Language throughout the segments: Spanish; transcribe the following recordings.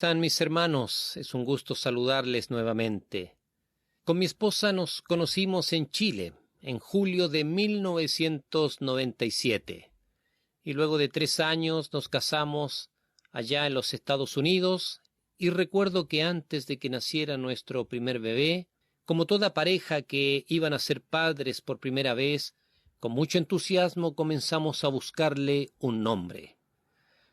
Están mis hermanos, es un gusto saludarles nuevamente. Con mi esposa nos conocimos en Chile, en julio de 1997, y luego de 3 años nos casamos allá en los Estados Unidos, y recuerdo que antes de que naciera nuestro primer bebé, como toda pareja que iban a ser padres por primera vez, con mucho entusiasmo comenzamos a buscarle un nombre.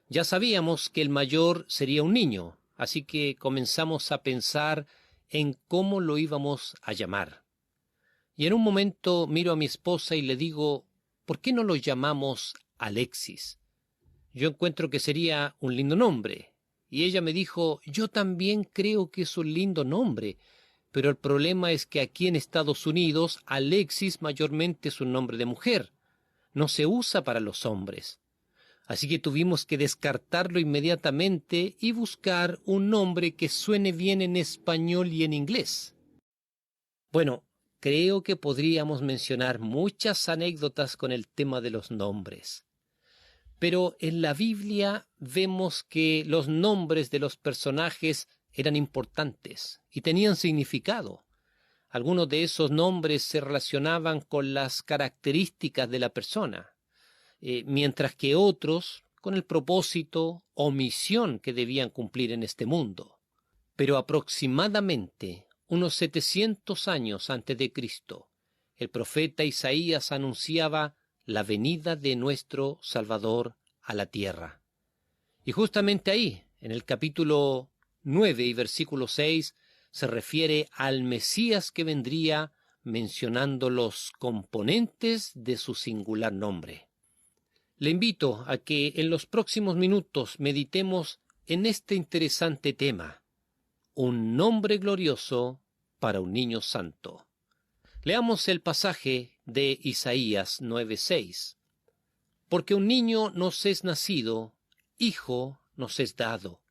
Ya sabíamos que el mayor sería un niño, así que comenzamos a pensar en cómo lo íbamos a llamar. Y en un momento miro a mi esposa y le digo, ¿por qué no lo llamamos Alexis? Yo encuentro que sería un lindo nombre. Y ella me dijo, yo también creo que es un lindo nombre, pero el problema es que aquí en Estados Unidos Alexis mayormente es un nombre de mujer, no se usa para los hombres. Así que tuvimos que descartarlo inmediatamente y buscar un nombre que suene bien en español y en inglés. Bueno, creo que podríamos mencionar muchas anécdotas con el tema de los nombres. Pero en la Biblia vemos que los nombres de los personajes eran importantes y tenían significado. Algunos de esos nombres se relacionaban con las características de la persona, mientras que otros con el propósito o misión que debían cumplir en este mundo. Pero aproximadamente unos 700 años antes de Cristo, el profeta Isaías anunciaba la venida de nuestro Salvador a la tierra. Y justamente ahí, en el capítulo 9 y versículo 6, se refiere al Mesías que vendría mencionando los componentes de su singular nombre. Le invito a que en los próximos minutos meditemos en este interesante tema, un nombre glorioso para un niño santo. Leamos el pasaje de Isaías 9:6. Porque un niño nos es nacido, hijo nos es dado,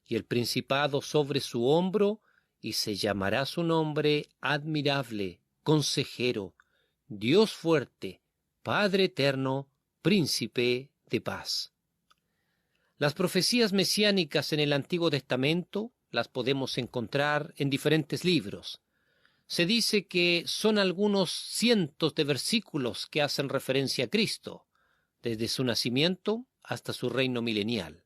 y el principado sobre su hombro, y se llamará su nombre admirable, consejero, Dios fuerte, Padre eterno, Príncipe de paz. Las profecías mesiánicas en el Antiguo Testamento las podemos encontrar en diferentes libros. Se dice que son algunos cientos de versículos que hacen referencia a Cristo, desde su nacimiento hasta su reino milenial.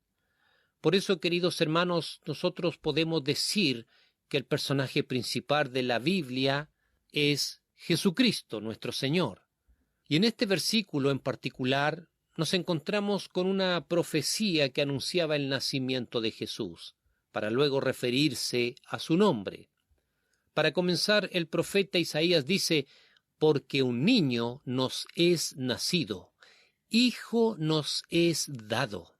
Por eso, queridos hermanos, nosotros podemos decir que el personaje principal de la Biblia es Jesucristo, nuestro Señor. Y en este versículo en particular nos encontramos con una profecía que anunciaba el nacimiento de Jesús, para luego referirse a su nombre. Para comenzar, el profeta Isaías dice, porque un niño nos es nacido, hijo nos es dado.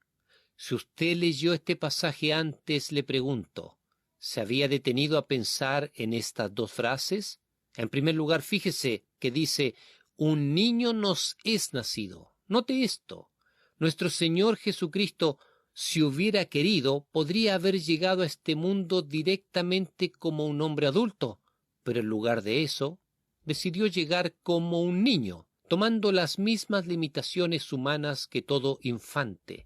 Si usted leyó este pasaje antes, le pregunto, ¿se había detenido a pensar en estas dos frases? En primer lugar, fíjese que dice, un niño nos es nacido. Note esto. Nuestro Señor Jesucristo, si hubiera querido, podría haber llegado a este mundo directamente como un hombre adulto, pero en lugar de eso, decidió llegar como un niño, tomando las mismas limitaciones humanas que todo infante.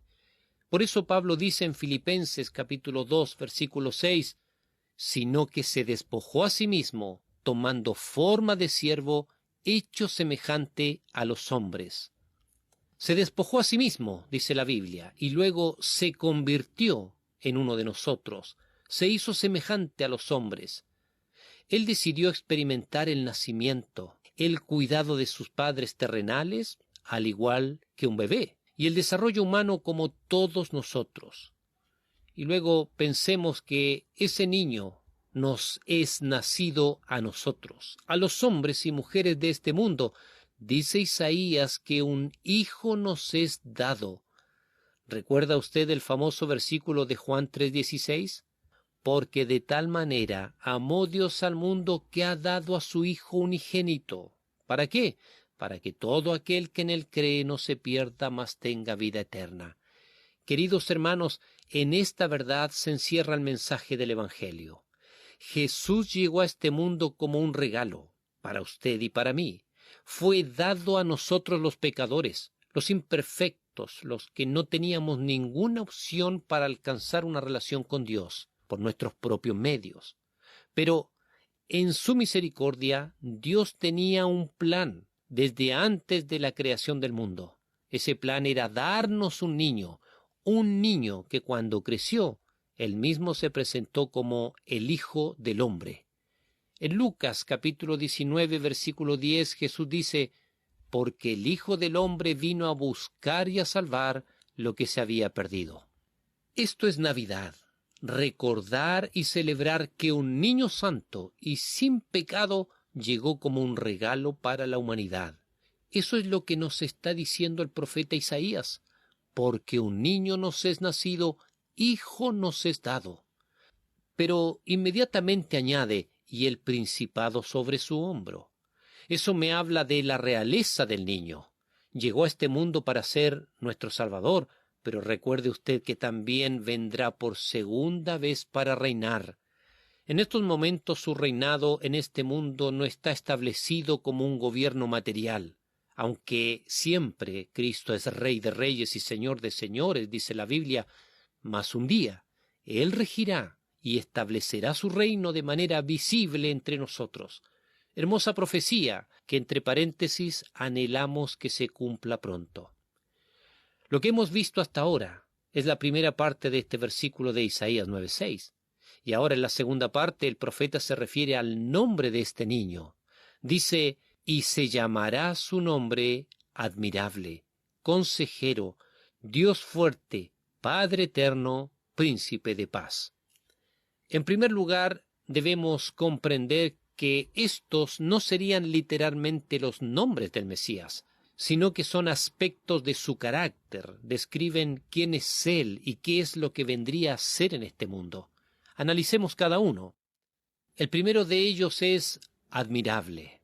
Por eso Pablo dice en Filipenses capítulo 2, versículo 6, sino que se despojó a sí mismo, tomando forma de siervo, hecho semejante a los hombres. Se despojó a sí mismo, dice la Biblia, y luego se convirtió en uno de nosotros, se hizo semejante a los hombres. Él decidió experimentar el nacimiento, el cuidado de sus padres terrenales, al igual que un bebé, y el desarrollo humano como todos nosotros. Y luego pensemos que ese niño nos es nacido a nosotros, a los hombres y mujeres de este mundo. Dice Isaías que un hijo nos es dado. ¿Recuerda usted el famoso versículo de Juan 3:16? Porque de tal manera amó Dios al mundo que ha dado a su Hijo unigénito. ¿Para qué? Para que todo aquel que en él cree no se pierda, mas tenga vida eterna. Queridos hermanos, en esta verdad se encierra el mensaje del Evangelio. Jesús llegó a este mundo como un regalo, para usted y para mí. Fue dado a nosotros los pecadores, los imperfectos, los que no teníamos ninguna opción para alcanzar una relación con Dios. por nuestros propios medios. Pero en su misericordia, Dios tenía un plan desde antes de la creación del mundo. Ese plan era darnos un niño que cuando creció, él mismo se presentó como el Hijo del Hombre. En Lucas capítulo 19, versículo 10, Jesús dice: porque el Hijo del Hombre vino a buscar y a salvar lo que se había perdido. Esto es Navidad, recordar y celebrar que un niño santo y sin pecado llegó como un regalo para la humanidad. Eso es lo que nos está diciendo el profeta Isaías: porque un niño nos es nacido, hijo nos es dado. Pero inmediatamente añade: y el principado sobre su hombro. Eso me habla de la realeza del niño. Llegó a este mundo para ser nuestro Salvador, pero recuerde usted que también vendrá por segunda vez para reinar. En estos momentos su reinado en este mundo no está establecido como un gobierno material, aunque siempre Cristo es Rey de reyes y Señor de señores, dice la Biblia, mas un día Él regirá y establecerá su reino de manera visible entre nosotros. Hermosa profecía que, entre paréntesis, anhelamos que se cumpla pronto. Lo que hemos visto hasta ahora es la primera parte de este versículo de Isaías 9:6. Y ahora en la segunda parte el profeta se refiere al nombre de este niño. Dice: y se llamará su nombre Admirable, Consejero, Dios fuerte, Padre eterno, Príncipe de paz. En primer lugar, debemos comprender que estos no serían literalmente los nombres del Mesías, sino que son aspectos de su carácter, describen quién es Él y qué es lo que vendría a ser en este mundo. Analicemos cada uno. El primero de ellos es admirable.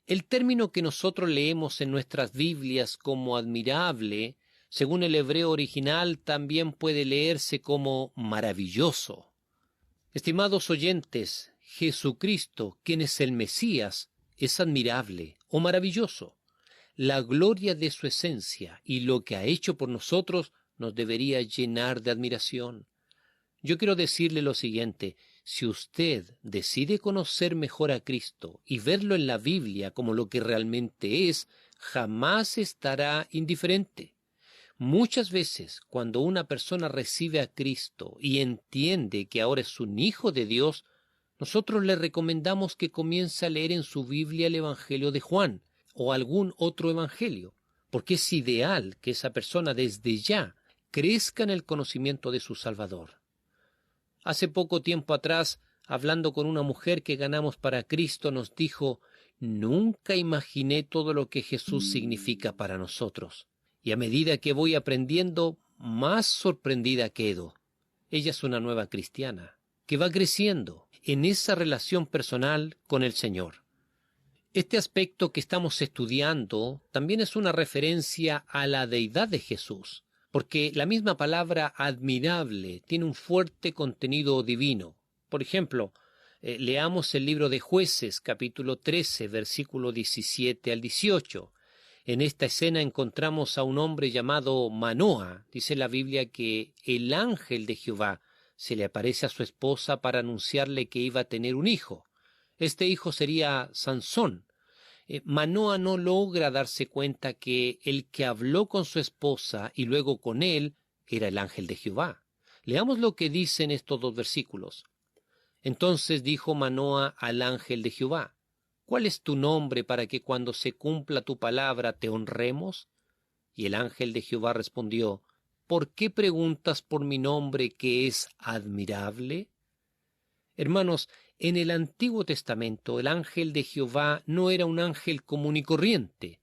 El término que nosotros leemos en nuestras Biblias como admirable, según el hebreo original, también puede leerse como maravilloso. Estimados oyentes, Jesucristo, quien es el Mesías, es admirable o maravilloso. La gloria de su esencia y lo que ha hecho por nosotros nos debería llenar de admiración. Yo quiero decirle lo siguiente: si usted decide conocer mejor a Cristo y verlo en la Biblia como lo que realmente es, jamás estará indiferente. Muchas veces, cuando una persona recibe a Cristo y entiende que ahora es un hijo de Dios, nosotros le recomendamos que comience a leer en su Biblia el Evangelio de Juan o algún otro evangelio, porque es ideal que esa persona desde ya crezca en el conocimiento de su Salvador. Hace poco tiempo atrás, hablando con una mujer que ganamos para Cristo, nos dijo: nunca imaginé todo lo que Jesús significa para nosotros. Y a medida que voy aprendiendo, más sorprendida quedo. Ella es una nueva cristiana, que va creciendo en esa relación personal con el Señor. Este aspecto que estamos estudiando también es una referencia a la deidad de Jesús, porque la misma palabra admirable tiene un fuerte contenido divino. Por ejemplo, leamos el libro de Jueces, capítulo 13, versículo 17 al 18. En esta escena encontramos a un hombre llamado Manoa. Dice la Biblia que el ángel de Jehová se le aparece a su esposa para anunciarle que iba a tener un hijo. Este hijo sería Sansón. Manoa no logra darse cuenta que el que habló con su esposa y luego con él era el ángel de Jehová. Leamos lo que dicen estos dos versículos. Entonces dijo Manoa al ángel de Jehová: ¿cuál es tu nombre para que cuando se cumpla tu palabra te honremos? Y el ángel de Jehová respondió: ¿por qué preguntas por mi nombre que es admirable? Hermanos, en el Antiguo Testamento el ángel de Jehová no era un ángel común y corriente.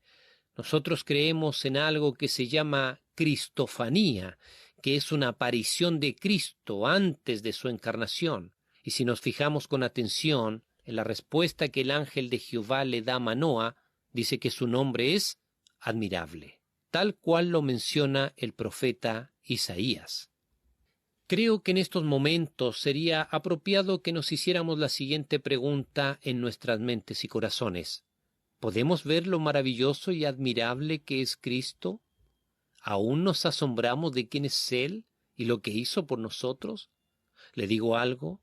Nosotros creemos en algo que se llama cristofanía, que es una aparición de Cristo antes de su encarnación. Y si nos fijamos con atención en la respuesta que el ángel de Jehová le da a Manoa, dice que su nombre es admirable, tal cual lo menciona el profeta Isaías. Creo que en estos momentos sería apropiado que nos hiciéramos la siguiente pregunta en nuestras mentes y corazones. ¿Podemos ver lo maravilloso y admirable que es Cristo? ¿Aún nos asombramos de quién es Él y lo que hizo por nosotros? ¿Le digo algo?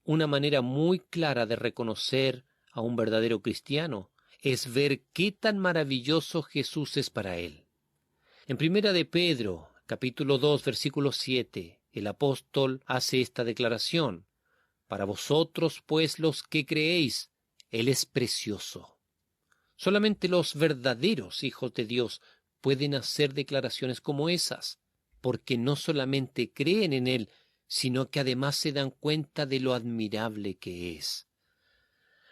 Una manera muy clara de reconocer a un verdadero cristiano es ver qué tan maravilloso Jesús es para él. En Primera de Pedro, capítulo 2, versículo 7, el apóstol hace esta declaración: para vosotros, pues, los que creéis, Él es precioso. Solamente los verdaderos hijos de Dios pueden hacer declaraciones como esas, porque no solamente creen en Él, sino que además se dan cuenta de lo admirable que es.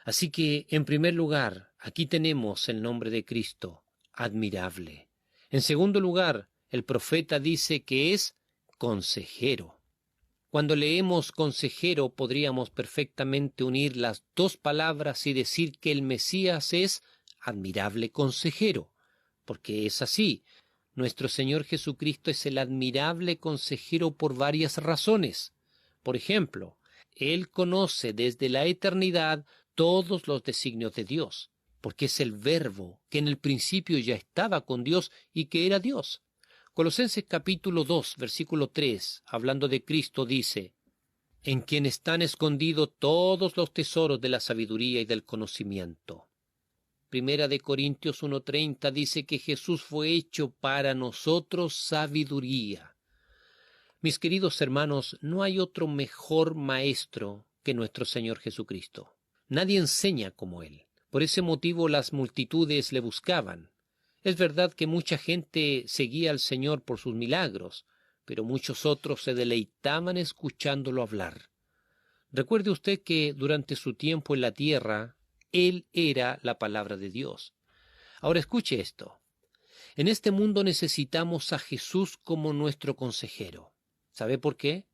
Así que, en primer lugar, aquí tenemos el nombre de Cristo, admirable. En segundo lugar, el profeta dice que es consejero. Cuando leemos consejero, podríamos perfectamente unir las dos palabras y decir que el Mesías es admirable consejero, porque es así. Nuestro Señor Jesucristo es el admirable consejero por varias razones. Por ejemplo, Él conoce desde la eternidad todos los designios de Dios, porque es el Verbo que en el principio ya estaba con Dios y que era Dios. Colosenses capítulo 2, versículo 3, hablando de Cristo, dice: en quien están escondidos todos los tesoros de la sabiduría y del conocimiento. Primera de Corintios 1:30 dice que Jesús fue hecho para nosotros sabiduría. Mis queridos hermanos, no hay otro mejor maestro que nuestro Señor Jesucristo. Nadie enseña como Él. Por ese motivo las multitudes le buscaban. Es verdad que mucha gente seguía al Señor por sus milagros, pero muchos otros se deleitaban escuchándolo hablar. Recuerde usted que durante su tiempo en la tierra, Él era la palabra de Dios. Ahora escuche esto. En este mundo necesitamos a Jesús como nuestro consejero. ¿Sabe por qué?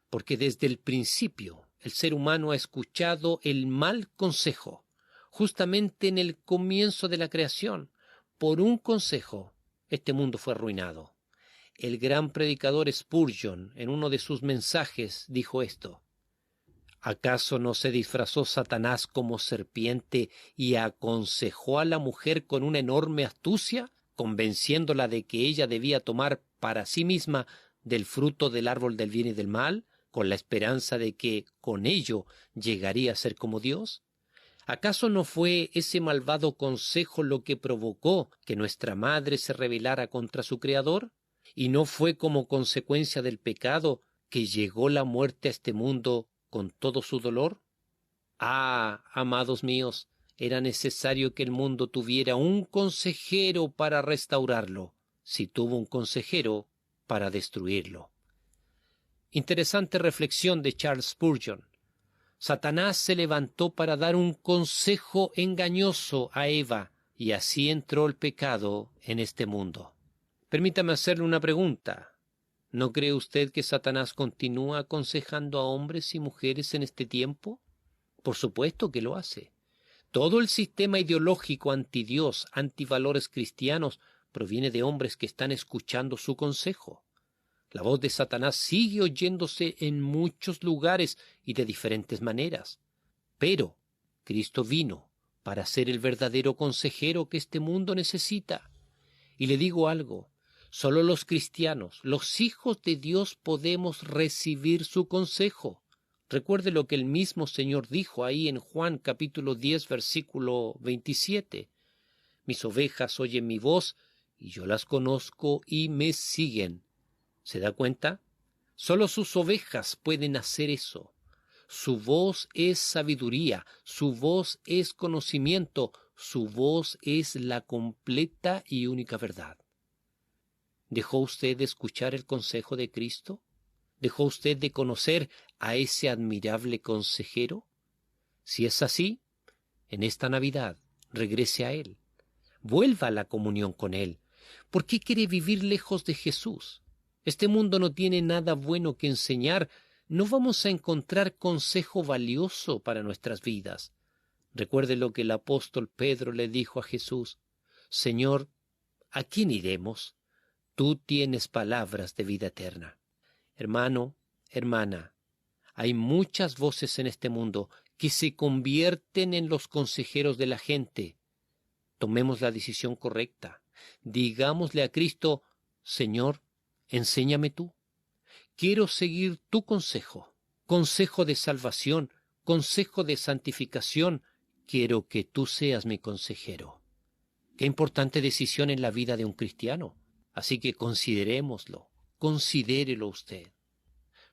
Porque desde el principio el ser humano ha escuchado el mal consejo. Justamente en el comienzo de la creación, por un consejo, este mundo fue arruinado. El gran predicador Spurgeon, en uno de sus mensajes, dijo esto: ¿acaso no se disfrazó Satanás como serpiente y aconsejó a la mujer con una enorme astucia, convenciéndola de que ella debía tomar para sí misma del fruto del árbol del bien y del mal, con la esperanza de que con ello llegaría a ser como Dios? ¿Acaso no fue ese malvado consejo lo que provocó que nuestra madre se rebelara contra su Creador? ¿Y no fue como consecuencia del pecado que llegó la muerte a este mundo con todo su dolor? Ah, amados míos, era necesario que el mundo tuviera un consejero para restaurarlo, si tuvo un consejero para destruirlo. Interesante reflexión de Charles Spurgeon. Satanás se levantó para dar un consejo engañoso a Eva, y así entró el pecado en este mundo. Permítame hacerle una pregunta. ¿No cree usted que Satanás continúa aconsejando a hombres y mujeres en este tiempo? Por supuesto que lo hace. Todo el sistema ideológico antidios, antivalores cristianos, proviene de hombres que están escuchando su consejo. La voz de Satanás sigue oyéndose en muchos lugares y de diferentes maneras. Pero Cristo vino para ser el verdadero consejero que este mundo necesita. Y le digo algo, solo los cristianos, los hijos de Dios, podemos recibir su consejo. Recuerde lo que el mismo Señor dijo ahí en Juan capítulo 10, versículo 27. Mis ovejas oyen mi voz, y yo las conozco y me siguen. ¿Se da cuenta? Solo sus ovejas pueden hacer eso. Su voz es sabiduría, su voz es conocimiento, su voz es la completa y única verdad. ¿Dejó usted de escuchar el consejo de Cristo? ¿Dejó usted de conocer a ese admirable consejero? Si es así, en esta Navidad regrese a Él. Vuelva a la comunión con Él. ¿Por qué quiere vivir lejos de Jesús? Este mundo no tiene nada bueno que enseñar. No vamos a encontrar consejo valioso para nuestras vidas. Recuerde lo que el apóstol Pedro le dijo a Jesús: Señor, ¿a quién iremos? Tú tienes palabras de vida eterna. Hermano, hermana, hay muchas voces en este mundo que se convierten en los consejeros de la gente. Tomemos la decisión correcta. Digámosle a Cristo: Señor, enséñame tú. Quiero seguir tu consejo. consejo de salvación, consejo de santificación. Quiero que tú seas mi consejero. Qué importante decisión en la vida de un cristiano. Así que considerémoslo, considérelo usted.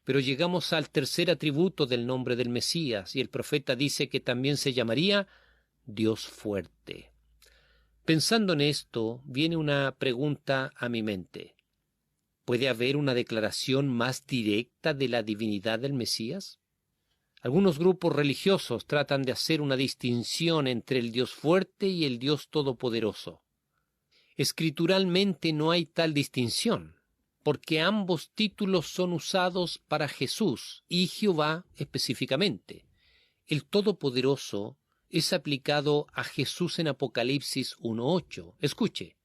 Pero llegamos al tercer atributo del nombre del Mesías, y el profeta dice que también se llamaría Dios fuerte. Pensando en esto, viene una pregunta a mi mente. ¿Puede haber una declaración más directa de la divinidad del Mesías? Algunos grupos religiosos tratan de hacer una distinción entre el Dios fuerte y el Dios todopoderoso. Escrituralmente no hay tal distinción, porque ambos títulos son usados para Jesús y Jehová específicamente. El Todopoderoso es aplicado a Jesús en Apocalipsis 1:8. Escuche: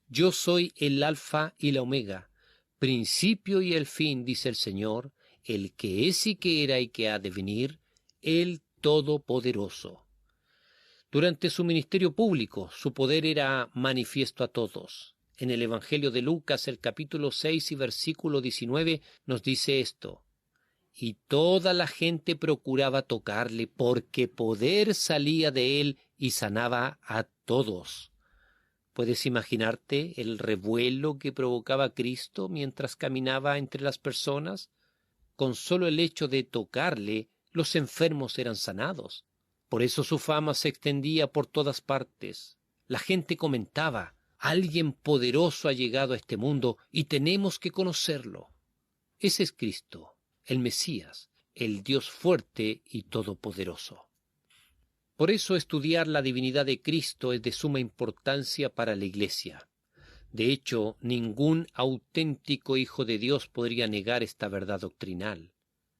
yo soy el Alfa y la Omega, principio y el fin, dice el Señor, el que es y que era y que ha de venir, el Todopoderoso. Durante su ministerio público, su poder era manifiesto a todos. En el Evangelio de Lucas, el capítulo 6 y versículo 19, nos dice esto: y toda la gente procuraba tocarle, porque poder salía de él y sanaba a todos. ¿Puedes imaginarte el revuelo que provocaba Cristo mientras caminaba entre las personas? Con solo el hecho de tocarle, los enfermos eran sanados. Por eso su fama se extendía por todas partes. La gente comentaba: alguien poderoso ha llegado a este mundo y tenemos que conocerlo. Ese es Cristo, el Mesías, el Dios fuerte y todopoderoso. Por eso estudiar la divinidad de Cristo es de suma importancia para la Iglesia. De hecho, ningún auténtico hijo de Dios podría negar esta verdad doctrinal.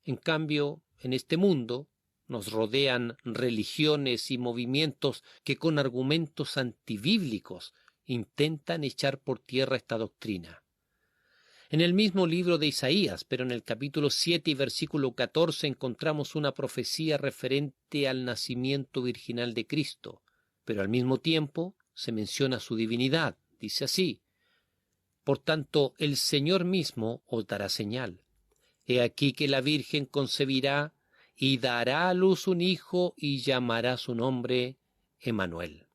En cambio, en este mundo nos rodean religiones y movimientos que con argumentos antibíblicos intentan echar por tierra esta doctrina. En el mismo libro de Isaías, pero en el capítulo 7 y versículo 14, encontramos una profecía referente al nacimiento virginal de Cristo, pero al mismo tiempo se menciona su divinidad. Dice así: por tanto, el Señor mismo os dará señal. He aquí que la Virgen concebirá y dará a luz un hijo y llamará su nombre Emmanuel.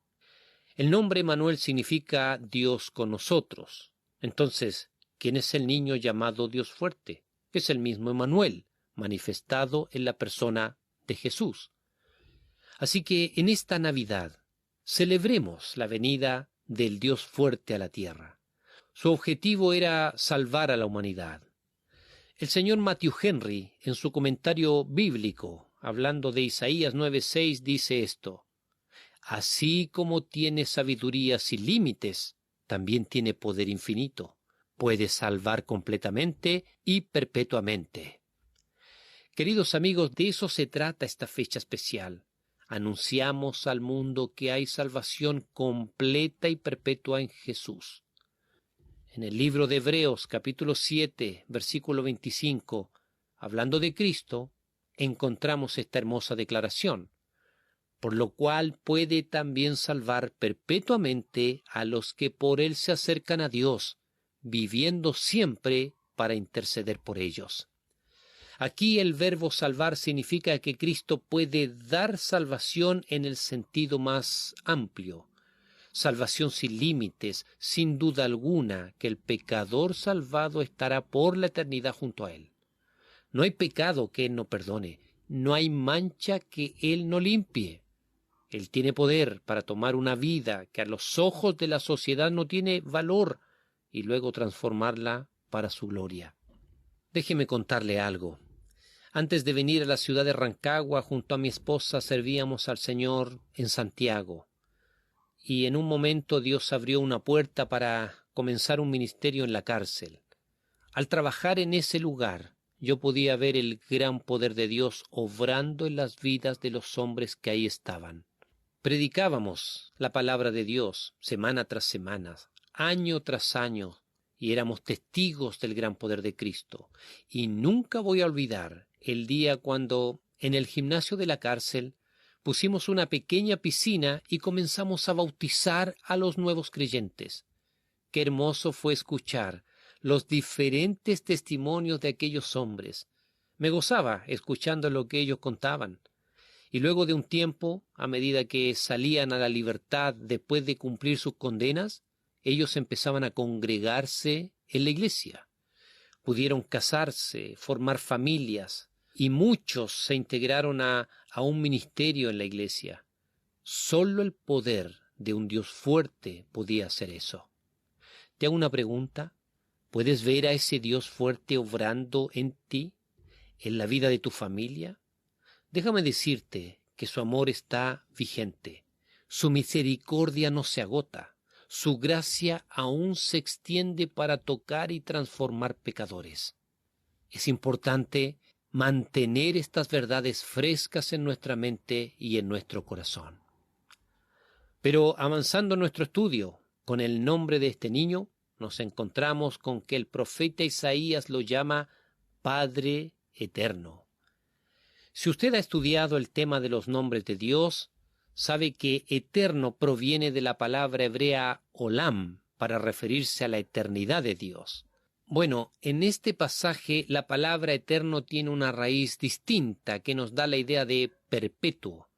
El nombre Emmanuel significa Dios con nosotros. Entonces, ¿quién es el niño llamado Dios fuerte? Es el mismo Emmanuel, manifestado en la persona de Jesús. Así que en esta Navidad celebremos la venida del Dios fuerte a la tierra. Su objetivo era salvar a la humanidad. El señor Matthew Henry, en su comentario bíblico, hablando de Isaías 9:6, dice esto: así como tiene sabiduría sin límites, también tiene poder infinito. Puede salvar completamente y perpetuamente. Queridos amigos, de eso se trata esta fecha especial. Anunciamos al mundo que hay salvación completa y perpetua en Jesús. En el libro de Hebreos, capítulo 7, versículo 25, hablando de Cristo, encontramos esta hermosa declaración: por lo cual puede también salvar perpetuamente a los que por él se acercan a Dios, viviendo siempre para interceder por ellos. Aquí el verbo salvar significa que Cristo puede dar salvación en el sentido más amplio. Salvación sin límites, sin duda alguna que el pecador salvado estará por la eternidad junto a él. No hay pecado que él no perdone, no hay mancha que él no limpie. Él tiene poder para tomar una vida que a los ojos de la sociedad no tiene valor y luego transformarla para su gloria. Déjeme contarle algo. Antes de venir a la ciudad de Rancagua, junto a mi esposa servíamos al Señor en Santiago. Y en un momento Dios abrió una puerta para comenzar un ministerio en la cárcel. Al trabajar en ese lugar, yo podía ver el gran poder de Dios obrando en las vidas de los hombres que ahí estaban. Predicábamos la palabra de Dios semana tras semana, año tras año, y éramos testigos del gran poder de Cristo. Y nunca voy a olvidar el día cuando, en el gimnasio de la cárcel, pusimos una pequeña piscina y comenzamos a bautizar a los nuevos creyentes. Qué hermoso fue escuchar los diferentes testimonios de aquellos hombres. Me gozaba escuchando lo que ellos contaban. Y luego de un tiempo, a medida que salían a la libertad después de cumplir sus condenas, ellos empezaban a congregarse en la iglesia. Pudieron casarse, formar familias, y muchos se integraron a un ministerio en la iglesia. Solo el poder de un Dios fuerte podía hacer eso. Te hago una pregunta. ¿Puedes ver a ese Dios fuerte obrando en ti, en la vida de tu familia? Déjame decirte que su amor está vigente. Su misericordia no se agota. Su gracia aún se extiende para tocar y transformar pecadores. Es importante mantener estas verdades frescas en nuestra mente y en nuestro corazón. Pero avanzando en nuestro estudio, con el nombre de este niño, nos encontramos con que el profeta Isaías lo llama Padre Eterno. Si usted ha estudiado el tema de los nombres de Dios, sabe que eterno proviene de la palabra hebrea olam, para referirse a la eternidad de Dios. Bueno, en este pasaje la palabra eterno tiene una raíz distinta que nos da la idea de perpetuo.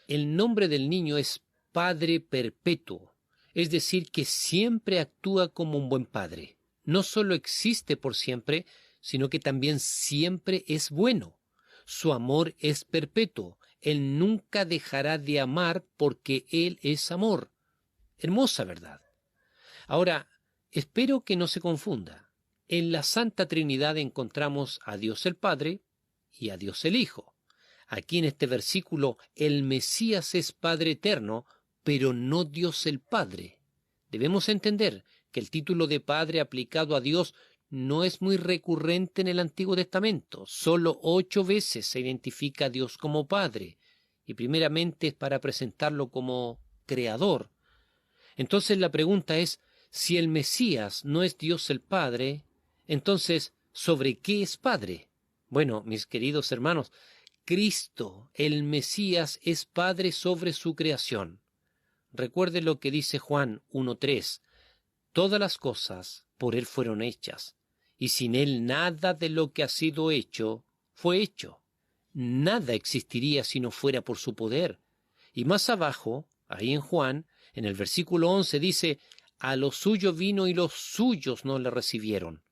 El nombre del niño es Padre Perpetuo, es decir, que siempre actúa como un buen padre. No solo existe por siempre, sino que también siempre es bueno. Su amor es perpetuo. Él nunca dejará de amar porque Él es amor. Hermosa verdad. Ahora, espero que no se confunda. En la Santa Trinidad encontramos a Dios el Padre y a Dios el Hijo. Aquí en este versículo, el Mesías es Padre eterno, pero no Dios el Padre. Debemos entender que el título de Padre aplicado a Dios no es muy recurrente en el Antiguo Testamento. Solo 8 veces se identifica a Dios como Padre, y primeramente es para presentarlo como Creador. Entonces la pregunta es, si el Mesías no es Dios el Padre, entonces, ¿sobre qué es Padre? Bueno, mis queridos hermanos, Cristo, el Mesías, es Padre sobre su creación. Recuerde lo que dice Juan 1:3. Todas las cosas por Él fueron hechas, y sin Él nada de lo que ha sido hecho fue hecho. Nada existiría si no fuera por su poder. Y más abajo, ahí en Juan, en el versículo 11 dice, a lo suyo vino y los suyos no le recibieron.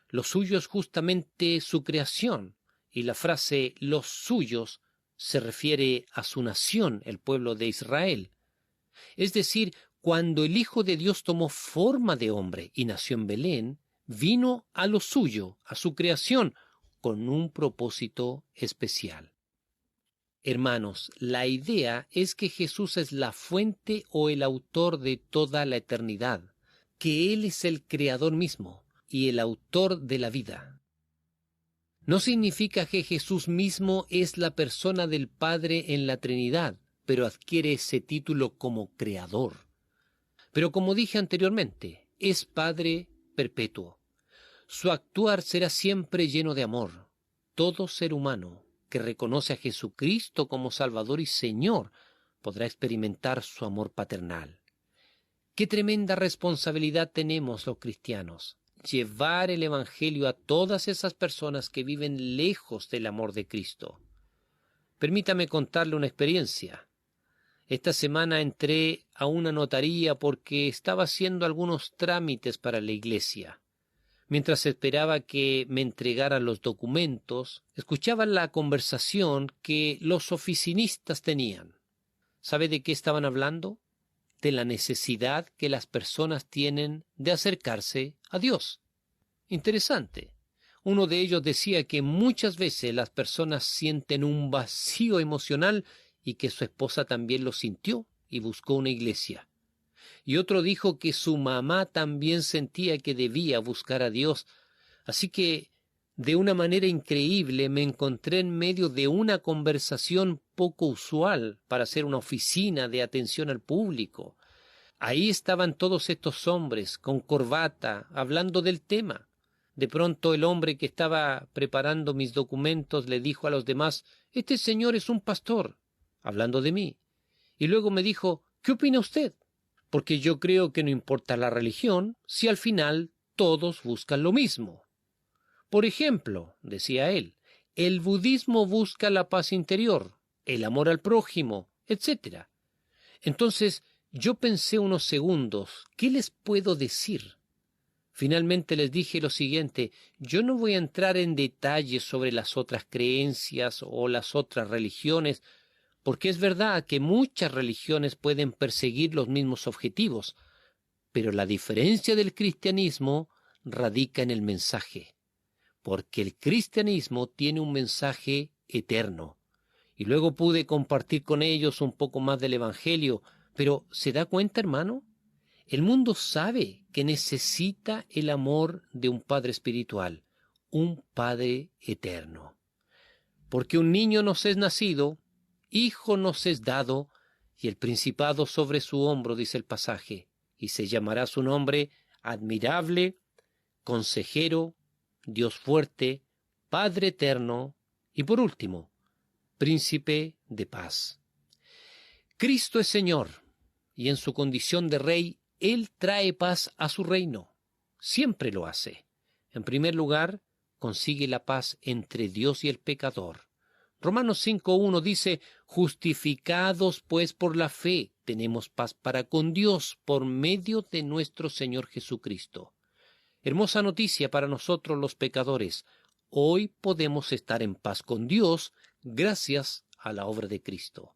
Lo suyo es justamente su creación, y la frase los suyos se refiere a su nación, el pueblo de Israel. Es decir, cuando el Hijo de Dios tomó forma de hombre y nació en Belén, vino a lo suyo, a su creación, con un propósito especial. Hermanos, la idea es que Jesús es la fuente o el autor de toda la eternidad, que Él es el creador mismo y el autor de la vida. No significa que Jesús mismo es la persona del Padre en la Trinidad, pero adquiere ese título como creador. Pero como dije anteriormente, es Padre perpetuo. Su actuar será siempre lleno de amor. Todo ser humano que reconoce a Jesucristo como Salvador y Señor podrá experimentar su amor paternal. Qué tremenda responsabilidad tenemos los cristianos, llevar el Evangelio a todas esas personas que viven lejos del amor de Cristo. Permítame contarle una experiencia. Esta semana entré a una notaría porque estaba haciendo algunos trámites para la iglesia. Mientras esperaba que me entregaran los documentos, escuchaba la conversación que los oficinistas tenían. ¿Sabe de qué estaban hablando? De la necesidad que las personas tienen de acercarse a Dios. Interesante. Uno de ellos decía que muchas veces las personas sienten un vacío emocional y que su esposa también lo sintió y buscó una iglesia. Y otro dijo que su mamá también sentía que debía buscar a Dios. Así que, de una manera increíble, me encontré en medio de una conversación poco usual para hacer una oficina de atención al público. Ahí estaban todos estos hombres con corbata, hablando del tema. De pronto el hombre que estaba preparando mis documentos le dijo a los demás, «Este señor es un pastor», hablando de mí. Y luego me dijo, «¿Qué opina usted? Porque yo creo que no importa la religión, si al final todos buscan lo mismo». Por ejemplo, decía él, El budismo busca la paz interior, el amor al prójimo, etc. Entonces, yo pensé unos segundos, ¿qué les puedo decir? Finalmente les dije lo siguiente: yo no voy a entrar en detalles sobre las otras creencias o las otras religiones, porque es verdad que muchas religiones pueden perseguir los mismos objetivos, pero la diferencia del cristianismo radica en el mensaje, porque el cristianismo tiene un mensaje eterno. Y luego pude compartir con ellos un poco más del Evangelio, pero ¿se da cuenta, hermano? El mundo sabe que necesita el amor de un Padre espiritual, un Padre eterno. Porque un niño nos es nacido, hijo nos es dado, y el principado sobre su hombro, dice el pasaje, y se llamará su nombre admirable, consejero, Dios fuerte, Padre eterno, y por último, príncipe de paz. Cristo es Señor, y en su condición de Rey, Él trae paz a su reino. Siempre lo hace. En primer lugar, consigue la paz entre Dios y el pecador. Romanos 5:1 dice: justificados pues por la fe, tenemos paz para con Dios por medio de nuestro Señor Jesucristo. Hermosa noticia para nosotros los pecadores. Hoy podemos estar en paz con Dios gracias a la obra de Cristo.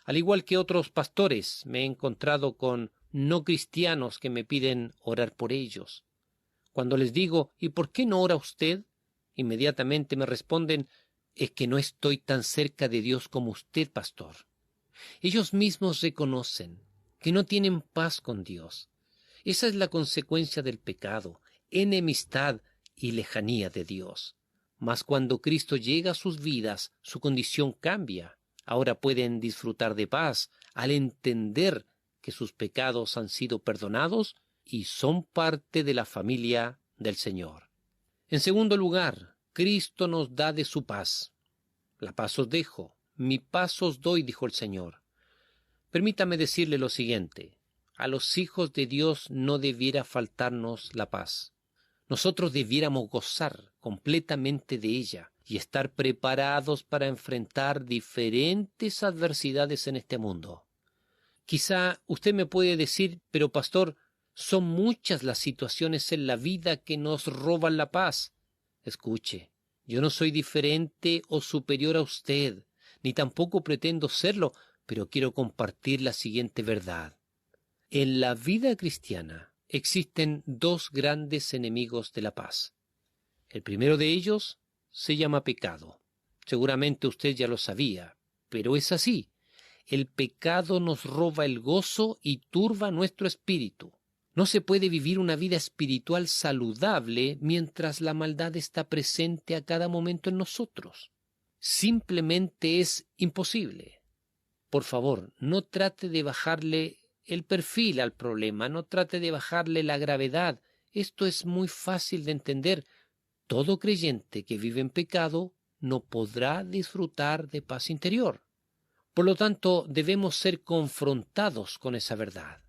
Al igual que otros pastores, me he encontrado con no cristianos que me piden orar por ellos. Cuando les digo: ¿y por qué no ora usted?, inmediatamente me responden: es que no estoy tan cerca de Dios como usted, pastor. Ellos mismos reconocen que no tienen paz con Dios. Esa es la consecuencia del pecado, enemistad y lejanía de Dios. Mas cuando Cristo llega a sus vidas, su condición cambia. Ahora pueden disfrutar de paz al entender que sus pecados han sido perdonados y son parte de la familia del Señor. En segundo lugar, Cristo nos da de su paz. La paz os dejo, mi paz os doy, dijo el Señor. Permítame decirle lo siguiente: a los hijos de Dios no debiera faltarnos la paz. Nosotros debiéramos gozar completamente de ella y estar preparados para enfrentar diferentes adversidades en este mundo. Quizá usted me puede decir: pero pastor, son muchas las situaciones en la vida que nos roban la paz. Escuche, yo no soy diferente o superior a usted, ni tampoco pretendo serlo, pero quiero compartir la siguiente verdad. En la vida cristiana existen dos grandes enemigos de la paz. El primero de ellos se llama pecado. Seguramente usted ya lo sabía, pero es así. El pecado nos roba el gozo y turba nuestro espíritu. No se puede vivir una vida espiritual saludable mientras la maldad está presente a cada momento en nosotros. Simplemente es imposible. Por favor, no trate de bajarle el perfil al problema, no trate de bajarle la gravedad. Esto es muy fácil de entender. Todo creyente que vive en pecado no podrá disfrutar de paz interior. Por lo tanto, debemos ser confrontados con esa verdad.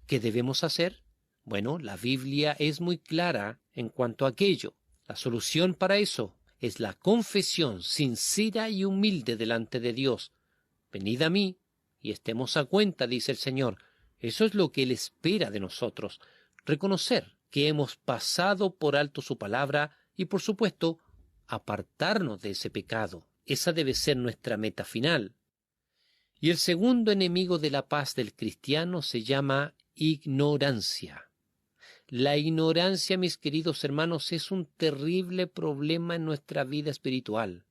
¿Qué debemos hacer? Bueno, la Biblia es muy clara en cuanto a aquello. La solución para eso es la confesión sincera y humilde delante de Dios. Venid a mí y estemos a cuenta, dice el Señor. Eso es lo que Él espera de nosotros. Reconocer que hemos pasado por alto su palabra y, por supuesto, apartarnos de ese pecado. Esa debe ser nuestra meta final. Y el segundo enemigo de la paz del cristiano se llama ignorancia. La ignorancia, mis queridos hermanos, es un terrible problema en nuestra vida espiritual.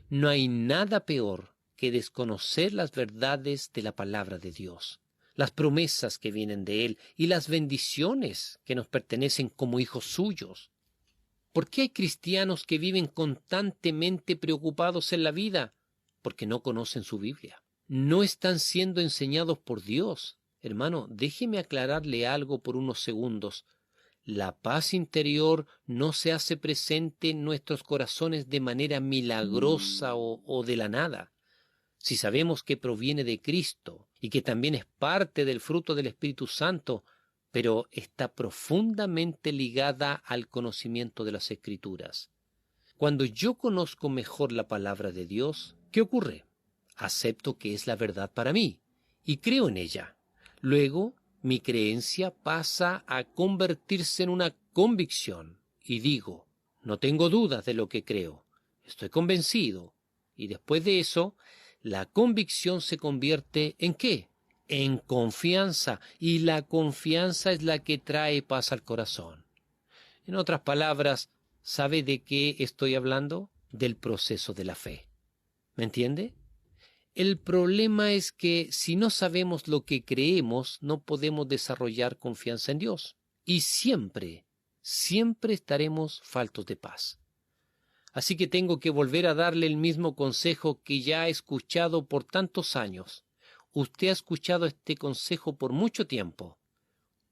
No hay nada peor que desconocer las verdades de la palabra de Dios, las promesas que vienen de Él y las bendiciones que nos pertenecen como hijos suyos. ¿Por qué hay cristianos que viven constantemente preocupados en la vida? Porque no conocen su Biblia. No están siendo enseñados por Dios. Hermano, déjeme aclararle algo por unos segundos. La paz interior no se hace presente en nuestros corazones de manera milagrosa o de la nada. Si sabemos que proviene de Cristo y que también es parte del fruto del Espíritu Santo, pero está profundamente ligada al conocimiento de las Escrituras. Cuando yo conozco mejor la palabra de Dios, ¿qué ocurre? Acepto que es la verdad para mí y creo en ella. Luego, mi creencia pasa a convertirse en una convicción y digo, no tengo dudas de lo que creo, estoy convencido. Y después de eso, la convicción se convierte ¿en qué? En confianza, y la confianza es la que trae paz al corazón. En otras palabras, ¿sabe de qué estoy hablando? Del proceso de la fe. ¿Me entiende? El problema es que si no sabemos lo que creemos, no podemos desarrollar confianza en Dios. Y siempre estaremos faltos de paz. Así que tengo que volver a darle el mismo consejo que ya he escuchado por tantos años. Usted ha escuchado este consejo por mucho tiempo.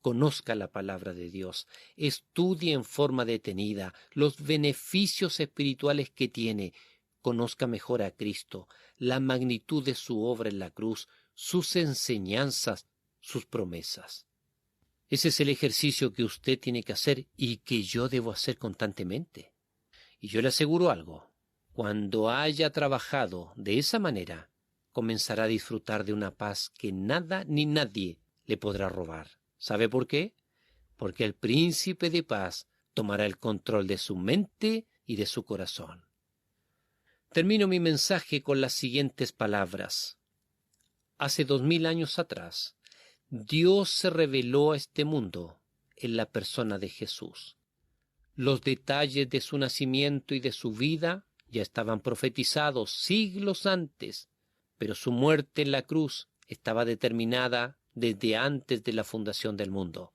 Conozca la palabra de Dios, estudie en forma detenida los beneficios espirituales que tiene, conozca mejor a Cristo, la magnitud de su obra en la cruz, sus enseñanzas, sus promesas. Ese es el ejercicio que usted tiene que hacer y que yo debo hacer constantemente. Y yo le aseguro algo, cuando haya trabajado de esa manera, comenzará a disfrutar de una paz que nada ni nadie le podrá robar. ¿Sabe por qué? Porque el príncipe de paz tomará el control de su mente y de su corazón. Termino mi mensaje con las siguientes palabras. Hace 2000 años atrás, Dios se reveló a este mundo en la persona de Jesús. Los detalles de su nacimiento y de su vida ya estaban profetizados siglos antes, pero su muerte en la cruz estaba determinada desde antes de la fundación del mundo.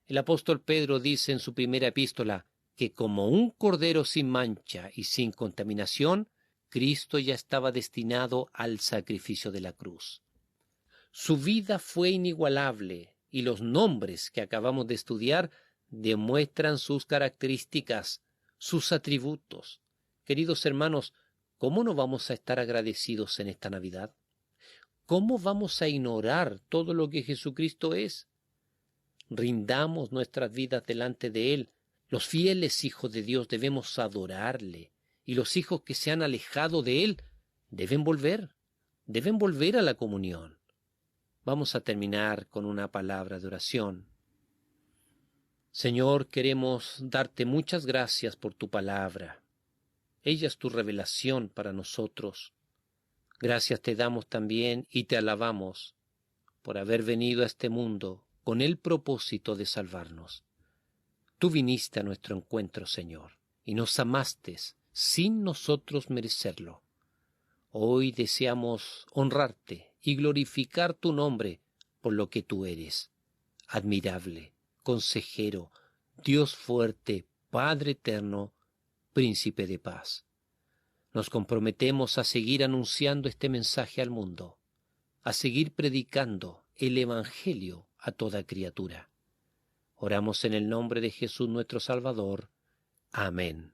El apóstol Pedro dice en su primera epístola que como un cordero sin mancha y sin contaminación, Cristo ya estaba destinado al sacrificio de la cruz. Su vida fue inigualable y los nombres que acabamos de estudiar demuestran sus características, sus atributos. Queridos hermanos, ¿cómo no vamos a estar agradecidos en esta Navidad? ¿Cómo vamos a ignorar todo lo que Jesucristo es? Rindamos nuestras vidas delante de Él. Los fieles hijos de Dios debemos adorarle, y los hijos que se han alejado de Él deben volver a la comunión. Vamos a terminar con una palabra de oración. Señor, queremos darte muchas gracias por tu palabra. Ella es tu revelación para nosotros. Gracias te damos también y te alabamos por haber venido a este mundo con el propósito de salvarnos. Tú viniste a nuestro encuentro, Señor, y nos amaste sin nosotros merecerlo. Hoy deseamos honrarte y glorificar tu nombre por lo que tú eres. Admirable, consejero, Dios fuerte, Padre eterno, Príncipe de paz. Nos comprometemos a seguir anunciando este mensaje al mundo, a seguir predicando el Evangelio a toda criatura. Oramos en el nombre de Jesús nuestro Salvador. Amén.